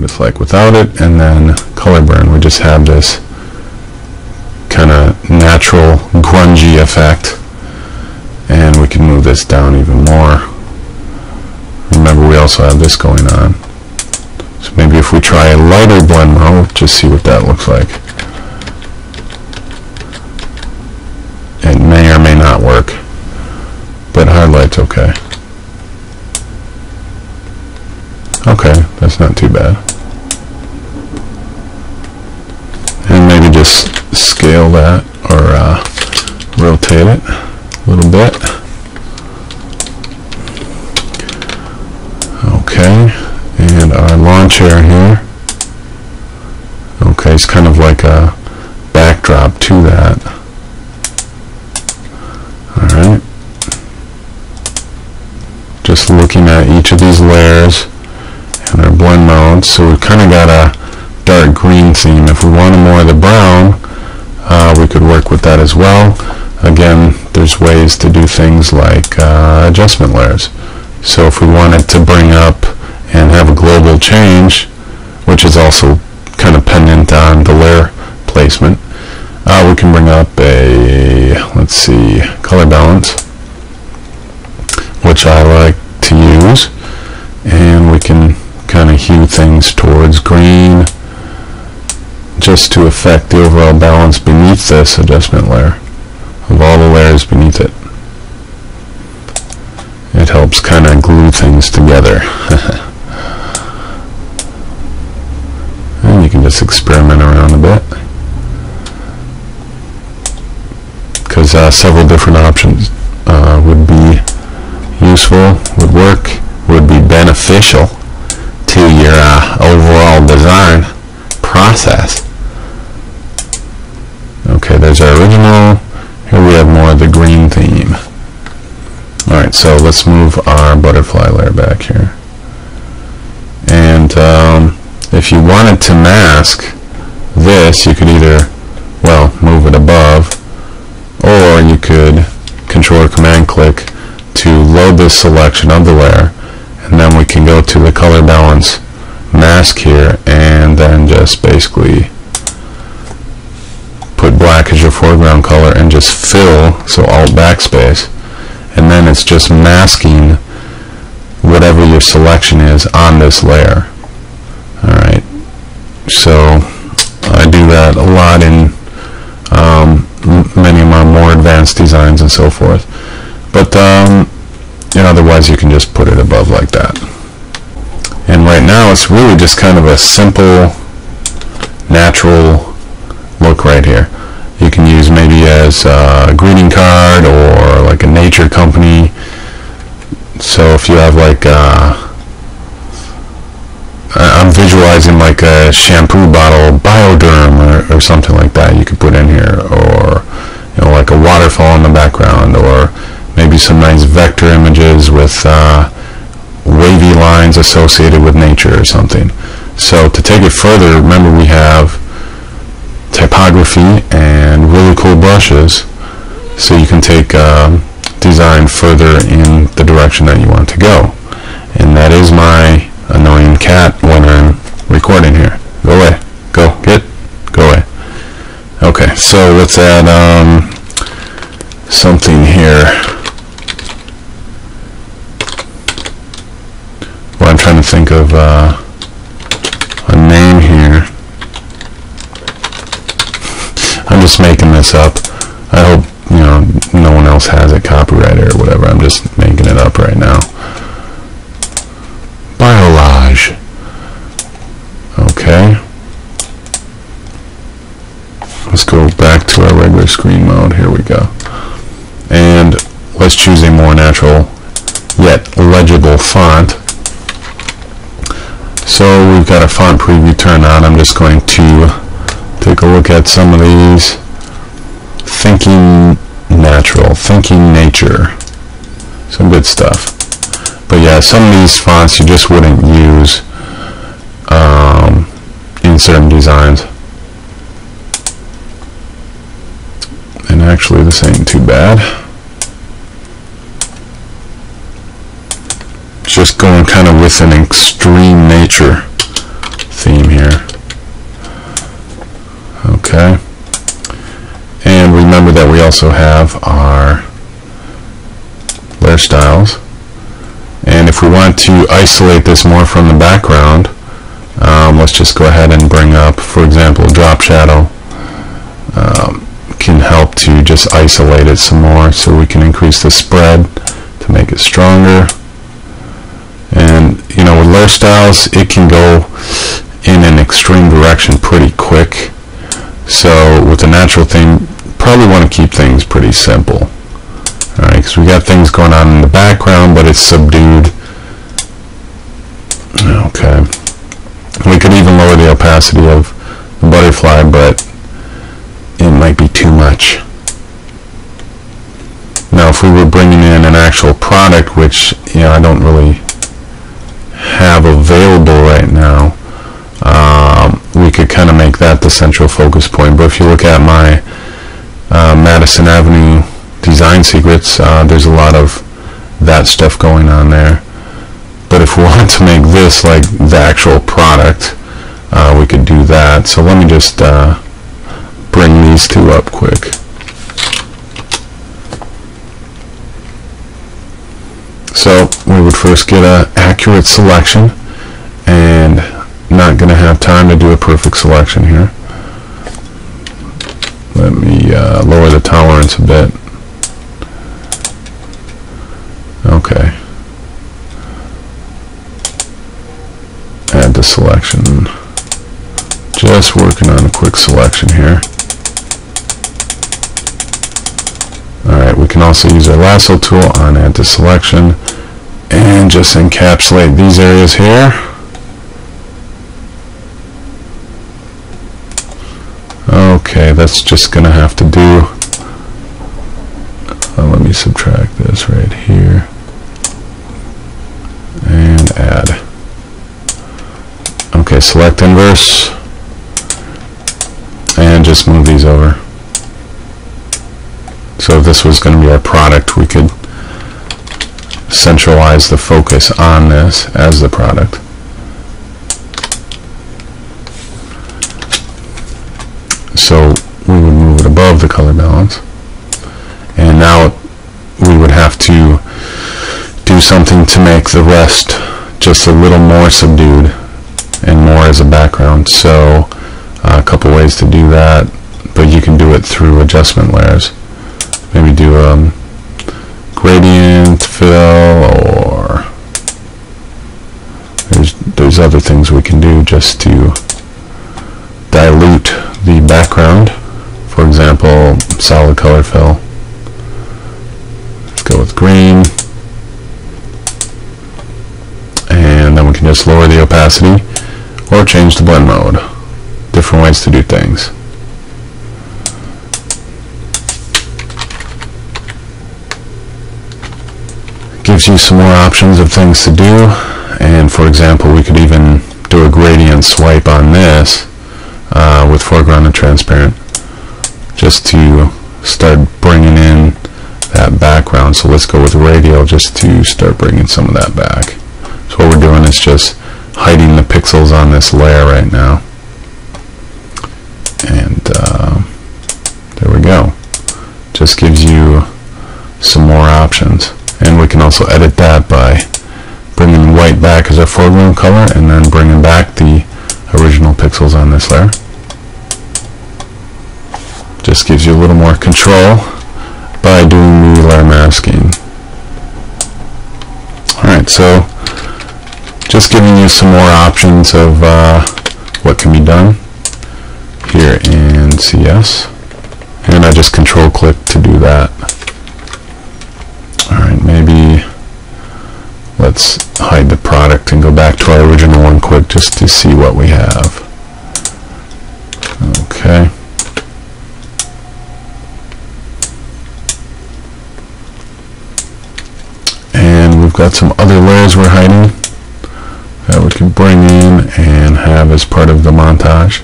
what it's like without it. And then color burn, we just have this kind of natural grungy effect, and we can move this down even more. Remember, we also have this going on, so maybe if we try a lighter blend mode, just see what that looks like. It may or may not work, but highlight's okay. Okay, that's not too bad. And maybe just scale that, or rotate it a little bit. Okay, and our lawn chair here. Okay, it's kind of like a backdrop to that. Alright. Just looking at each of these layers and our blend modes. So we've kind of got a dark green theme. If we wanted more of the brown, we could work with that as well. Again, there's ways to do things like adjustment layers. So if we wanted to bring up and have a global change, which is also kind of pendant on the layer placement, we can bring up a, let's see, color balance, which I like to use, and we can kind of hue things towards green just to affect the overall balance beneath this adjustment layer, of all the layers beneath it. It helps kind of glue things together. And you can just experiment around a bit, because several different options would be useful, would work, would be beneficial to your overall design process. Okay, there's our original. Here we have more of the green theme. Alright, so let's move our butterfly layer back here. And if you wanted to mask this, you could either, well, move it above, or you could control or command click to load this selection of the layer, and then we can go to the color balance mask here and then just basically put black as your foreground color and just fill, so alt backspace, and then it's just masking whatever your selection is on this layer. Alright, so I do that a lot in many of my more advanced designs and so forth, but otherwise you can just put it above like that. And right now it's really just kind of a simple natural look right here. You can use maybe as a greeting card or like a nature company. So if you have like I'm visualizing like a shampoo bottle, Bioderm or something like that, you could put in here, or like a waterfall in the background, or maybe some nice vector images with wavy lines associated with nature or something. So to take it further, remember we have typography and really cool brushes, so you can take design further in the direction that you want to go. And that is my annoying cat when I'm recording here. Go away. Go away. Okay, so let's add something here. Well, I'm trying to think of a name here. I'm just making this up. I hope no one else has it copyrighted or whatever. I'm just making it up right now. Biolage. Okay. Let's go back to our regular screen mode. Here we go. And let's choose a more natural yet legible font. So we've got a font preview turned on. I'm just going to take a look at some of these. Thinking natural, thinking nature. Some good stuff. But yeah, some of these fonts you just wouldn't use in certain designs. And actually this ain't too bad. Just going kind of with an extreme nature that we also have are layer styles, and if we want to isolate this more from the background, let's just go ahead and bring up, for example, drop shadow. Can help to just isolate it some more, so we can increase the spread to make it stronger. And you know, with layer styles, it can go in an extreme direction pretty quick, so with the natural theme, probably want to keep things pretty simple. Alright, because we got things going on in the background, but it's subdued. Okay, we could even lower the opacity of the butterfly, but it might be too much. Now if we were bringing in an actual product, which I don't really have available right now, we could kind of make that the central focus point. But if you look at my Madison Avenue design secrets, there's a lot of that stuff going on there. But if we want to make this like the actual product, we could do that. So let me just bring these two up quick. So we would first get an accurate selection, and not going to have time to do a perfect selection here. Let me lower the tolerance a bit. Okay. Add the selection. Just working on a quick selection here. Alright, we can also use our lasso tool on add to selection and just encapsulate these areas here. Okay, that's just going to have to do. Let me subtract this right here and add. Okay, select inverse and just move these over. So if this was going to be our product, we could centralize the focus on this as the product. So we would move it above the color balance, and now we would have to do something to make the rest just a little more subdued and more as a background. So a couple ways to do that, but you can do it through adjustment layers. Maybe do gradient fill, or there's other things we can do just to dilute the background. For example, solid color fill. Let's go with green, and then we can just lower the opacity or change the blend mode. Different ways to do things. Gives you some more options of things to do, and for example, we could even do a gradient swipe on this with foreground and transparent, just to start bringing in that background. So let's go with radial just to start bringing some of that back. So what we're doing is just hiding the pixels on this layer right now, and there we go. Just gives you some more options. And we can also edit that by bringing white back as our foreground color and then bringing back the original pixels on this layer. Just gives you a little more control by doing the layer masking. Alright, so just giving you some more options of what can be done here in CS. And I just control click to do that. Alright, maybe let's hide the product and go back to our original one quick just to see what we have. Okay. And we've got some other layers we're hiding that we can bring in and have as part of the montage.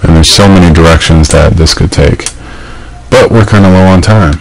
And there's so many directions that this could take, but we're kind of low on time.